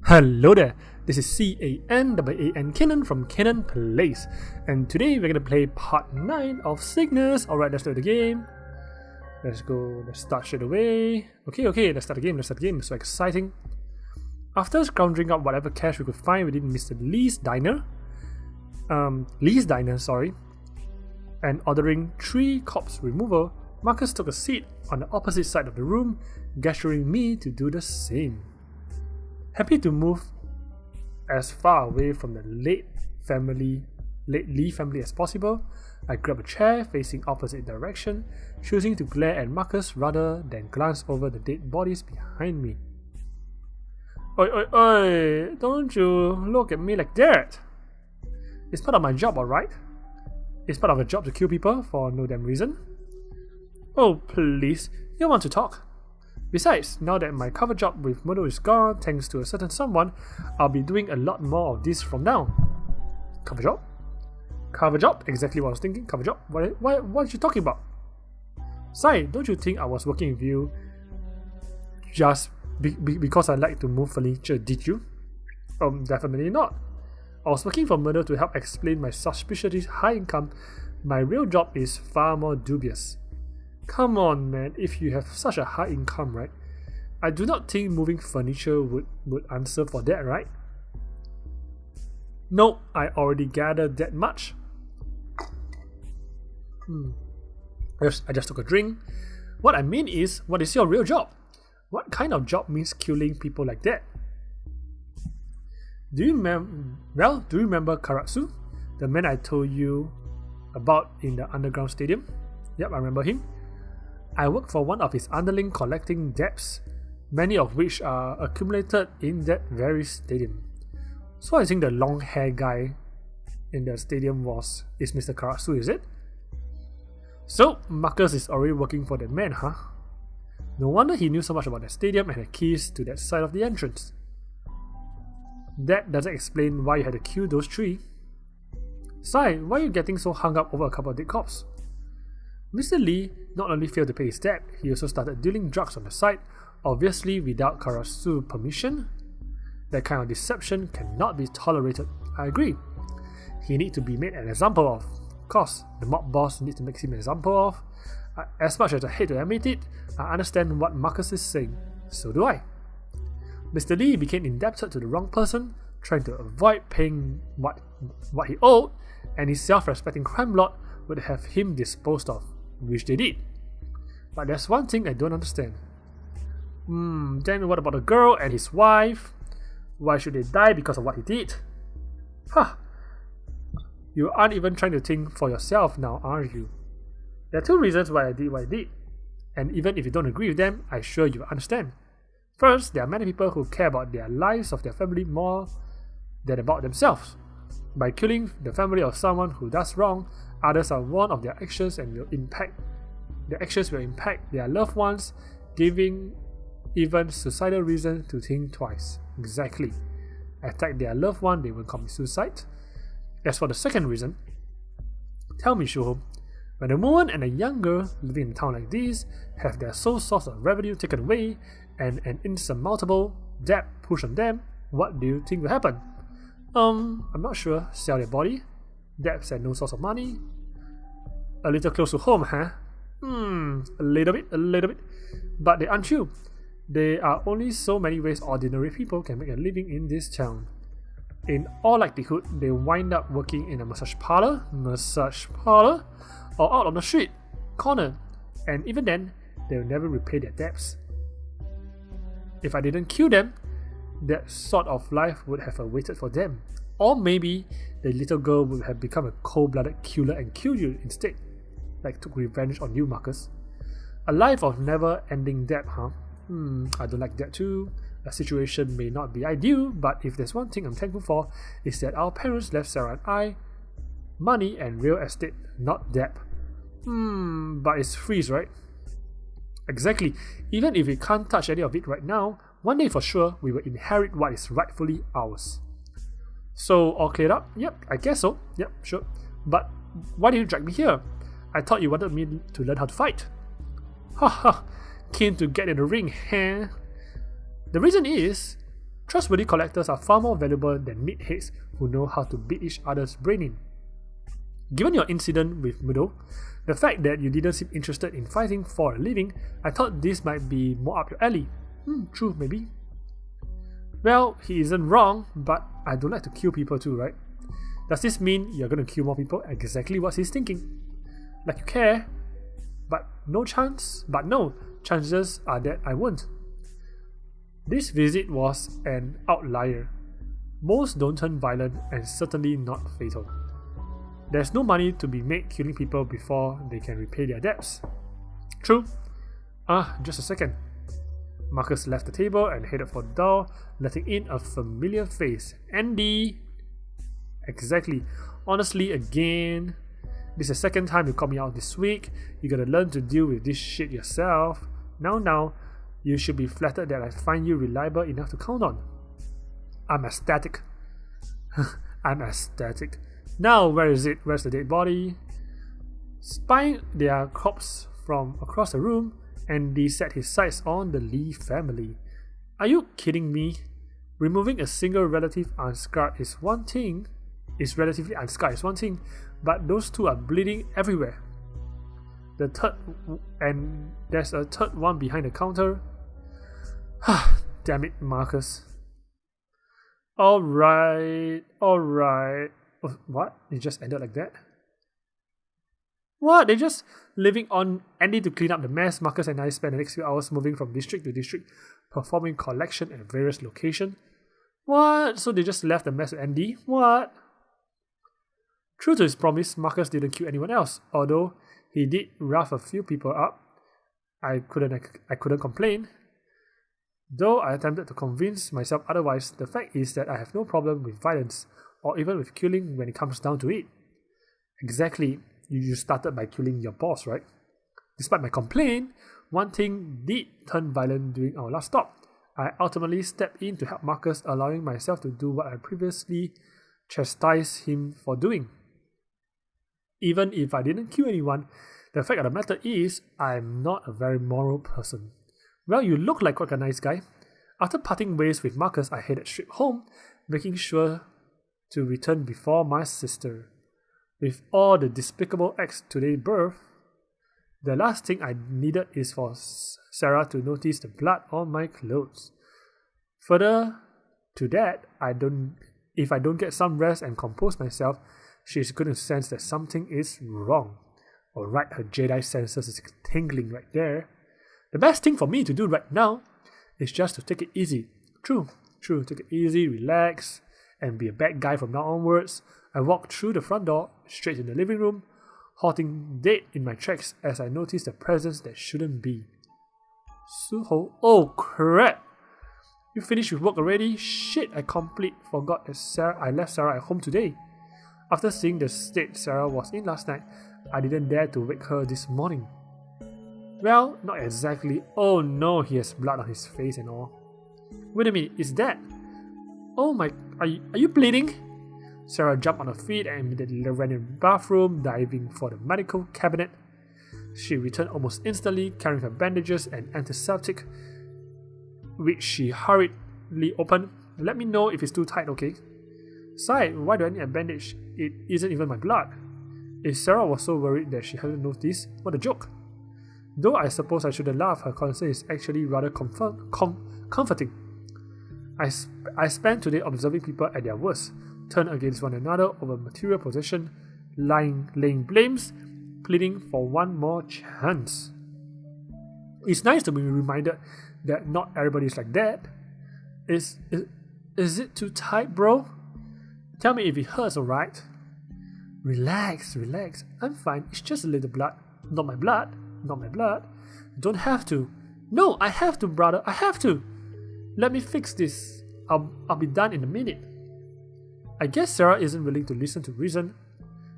Hello there, this is C-A-N-A-N Kenan from Kenan Place, and today we're gonna play part 9 of Cygnus. Alright, let's start the game. Let's start straight away. Okay, let's start the game, It's so exciting. After scrounging up whatever cash we could find within Mr. Lee's diner, and ordering 3 corpse removal, Marcus took a seat on the opposite side of the room, gesturing me to do the same. Happy to move as far away from the late Lee family as possible, I grabbed a chair facing opposite direction, choosing to glare at Marcus rather than glance over the dead bodies behind me. Oi, don't you look at me like that! It's part of my job, alright? It's part of a job to kill people for no damn reason. Oh please, you want to talk? Besides, now that my cover job with murder is gone thanks to a certain someone, I'll be doing a lot more of this from now. Cover job? Cover job? Exactly what I was thinking. Cover job? What are you talking about? Sai, don't you think I was working with you just because I like to move furniture, did you? Definitely not. I was working for murder to help explain my suspiciously high income. My real job is far more dubious. Come on, man, if you have such a high income, right? I do not think moving furniture would answer for that, right? No, I already gathered that much. I just took a drink. What I mean is, what is your real job? What kind of job means killing people like that? Do you remember Karatsu? The man I told you about in the underground stadium? Yep, I remember him. I work for one of his underling collecting debts, many of which are accumulated in that very stadium. So I think the long hair guy in the stadium is Mr. Karatsu, is it? So Marcus is already working for that man, huh? No wonder he knew so much about the stadium and had keys to that side of the entrance. That doesn't explain why you had to kill those 3. Sai, why are you getting so hung up over a couple of dead cops? Mr. Lee not only failed to pay his debt, he also started dealing drugs on the side, obviously without Karatsu's permission. That kind of deception cannot be tolerated. I agree. He needs to be made an example of. Of course, the mob boss needs to make him an example of. As much as I hate to admit it, I understand what Marcus is saying. So do I. Mr. Lee became indebted to the wrong person, trying to avoid paying what he owed, and his self-respecting crime lord would have him disposed of, which they did. But there's one thing I don't understand. Then what about the girl and his wife? Why should they die because of what he did? You aren't even trying to think for yourself now, are you? There are 2 reasons why I did what I did, and even if you don't agree with them, I'm sure you understand. First, there are many people who care about their lives of their family more than about themselves. By killing the family of someone who does wrong, others are warned of their actions and their actions will impact their loved ones, giving even suicidal reason to think twice. Exactly. Attack their loved one, they will commit suicide. As for the second reason, tell me, Shuho, when a woman and a young girl living in a town like this have their sole source of revenue taken away and an insurmountable debt pushed on them, what do you think will happen? I'm not sure. Sell their body? Debts and no source of money? A little close to home, huh? A little bit. But they aren't true. There are only so many ways ordinary people can make a living in this town. In all likelihood, they wind up working in a massage parlor, or out on the street corner, and even then, they'll never repay their debts. If I didn't kill them, that sort of life would have awaited for them. Or maybe the little girl would have become a cold-blooded killer and killed you instead, like took revenge on you, Marcus. A life of never-ending debt, huh? I don't like that too. The situation may not be ideal, but if there's one thing I'm thankful for, is that our parents left Sara and I money and real estate, not debt. But it's freeze, right? Exactly. Even if we can't touch any of it right now, one day for sure we will inherit what is rightfully ours. So, all cleared up? Yep, I guess so. Yep, sure. But why did you drag me here? I thought you wanted me to learn how to fight. Keen to get in the ring, huh? The reason is, Trustworthy collectors are far more valuable than meatheads who know how to beat each other's brain in. Given your incident with Mudo, the fact that you didn't seem interested in fighting for a living, I thought this might be more up your alley. True, maybe. Well, he isn't wrong, but I don't like to kill people too, right? Does this mean you're gonna kill more people? Exactly what he's thinking. Like you care, but no, chances are that I won't. This visit was an outlier. Most don't turn violent and certainly not fatal. There's no money to be made killing people before they can repay their debts. True. Just a second. Marcus left the table and headed for the door, letting in a familiar face. Andy! Exactly. Honestly, again. This is the second time you called me out this week. You gotta learn to deal with this shit yourself. Now, you should be flattered that I find you reliable enough to count on. I'm ecstatic. I'm ecstatic. Now, where is it? Where's the dead body? Spying their corpse from across the room, Andy set his sights on the Lee family. Are you kidding me? Removing a single relative unscarred is one thing. Relatively unscarred is one thing, but those two are bleeding everywhere. And there's a third one behind the counter. Damn it, Marcus. Alright. What? It just ended like that? What? They're just leaving on Andy to clean up the mess. Marcus and I spent the next few hours moving from district to district, performing collection at various locations. What? So they just left the mess to Andy? What? True to his promise, Marcus didn't kill anyone else, although he did rough a few people up. I couldn't complain. Though I attempted to convince myself otherwise, the fact is that I have no problem with violence, or even with killing when it comes down to it. Exactly, you started by killing your boss, right? Despite my complaint, one thing did turn violent during our last stop. I ultimately stepped in to help Marcus, allowing myself to do what I previously chastised him for doing. Even if I didn't kill anyone, the fact of the matter is, I'm not a very moral person. Well, you look like quite a nice guy. After parting ways with Marcus, I headed straight home, making sure to return before my sister. With all the despicable acts today's birth, the last thing I needed is for Sara to notice the blood on my clothes. Further to that, if I don't get some rest and compose myself, she's going to sense that something is wrong. Alright, her Jedi senses is tingling right there. The best thing for me to do right now is just to take it easy. True, take it easy, relax, and be a bad guy from now onwards. I walked through the front door, straight to the living room, halting dead in my tracks as I noticed a presence that shouldn't be. Suho, oh crap! You finished with work already? Shit, I completely forgot that I left Sara at home today. After seeing the state Sara was in last night, I didn't dare to wake her this morning. Well, not exactly. Oh no, he has blood on his face and all. Wait a minute, is that? Oh my, are you bleeding? Sara jumped on her feet and immediately ran in the bathroom, diving for the medical cabinet. She returned almost instantly, carrying her bandages and antiseptic, which she hurriedly opened. Let me know if it's too tight, okay? Side, why do I need a bandage? It isn't even my blood. If Sara was so worried that she hadn't noticed, what a joke. Though I suppose I shouldn't laugh, her concern is actually rather comforting. I spent today observing people at their worst, turn against one another over material possession, laying blames, pleading for one more chance. It's nice to be reminded that not everybody is like that. Is it too tight, bro? Tell me if it hurts, alright? Relax. I'm fine. It's just a little blood. Not my blood. Don't have to. No, I have to, brother. I have to. Let me fix this. I'll be done in a minute. I guess Sara isn't willing to listen to reason.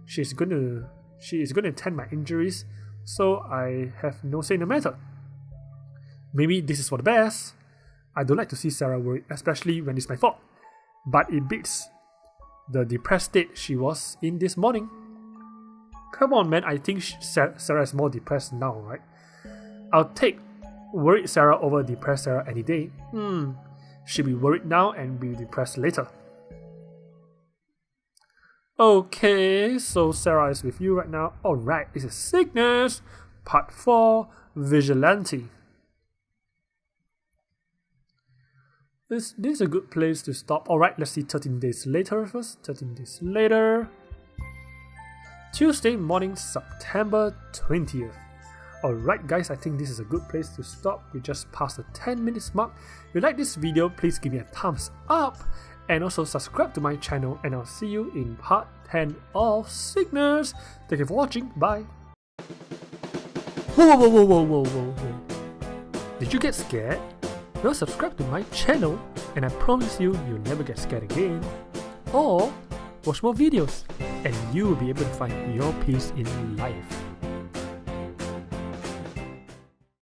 She is going to tend my injuries, so I have no say in the matter. Maybe this is for the best. I don't like to see Sara worried, especially when it's my fault. But it beats the depressed state she was in this morning. Come on, man, I think Sara is more depressed now, right? I'll take worried Sara over depressed Sara any day. She'll be worried now and be depressed later. Okay, so Sarah is with you right now. Alright, this is Sickness, Part 4, Vigilante. This is a good place to stop. Alright, let's see 13 days later first. 13 days later. Tuesday morning, September 20th. Alright guys, I think this is a good place to stop. We just passed the 10 minutes mark. If you like this video, please give me a thumbs up. And also subscribe to my channel. And I'll see you in part 10 of Sickness. Thank you for watching. Bye. Whoa. Did you get scared? Well, subscribe to my channel and I promise you'll never get scared again. Or watch more videos and you will be able to find your peace in life.